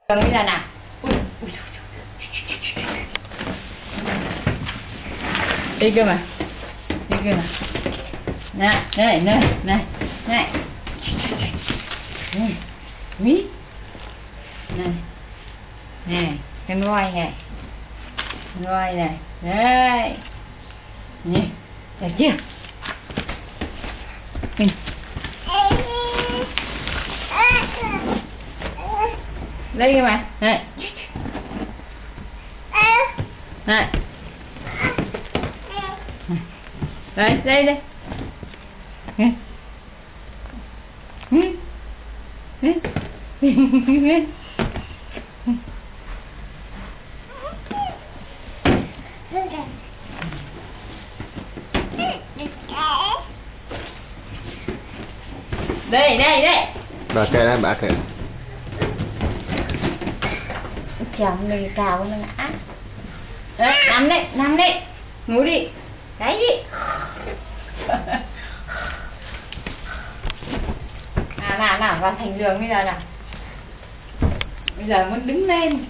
Cầm đi ra nào. Ui, ui. Đi cơ mà. Đi cơ mà. Này, này, này, này, này. Này. Mí. Này. Này, cái roi này. Roi này. Đấy. Nè, được chưa? Mình. Đây cơ mà. Này. Này. Đây, đây, đây. Đây, đây, đây. Bà kệ đây, bà kệ. Chào người cào nó ngã. Đấy, nằm đi. Ngủ đi. Đấy đi. Nào, vào thành giường bây giờ nào. Bây giờ muốn đứng lên.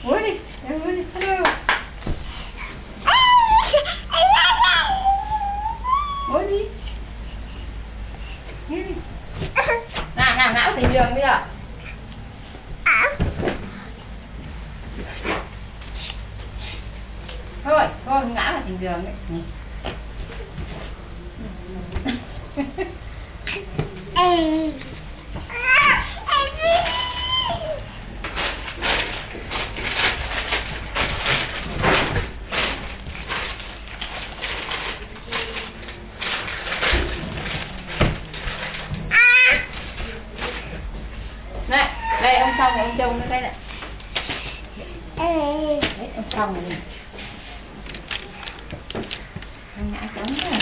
Ngồi đi, ngồi đi, hello. Ngồi đi. Ngồi đi. Nào, ngã thành giường bây giờ. Thôi, ngã vào thành giường đấy. Này, đây ông xong rồi ông trông nó đây này. Đấy, ông xong rồi. Ông ngã trống rồi.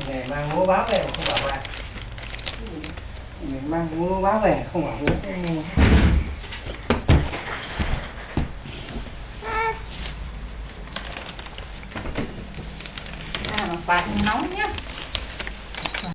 Này mang búa báo về mà không bảo mai. Mình mang búa báo về không bảo búa. Mà quạt nóng nhá.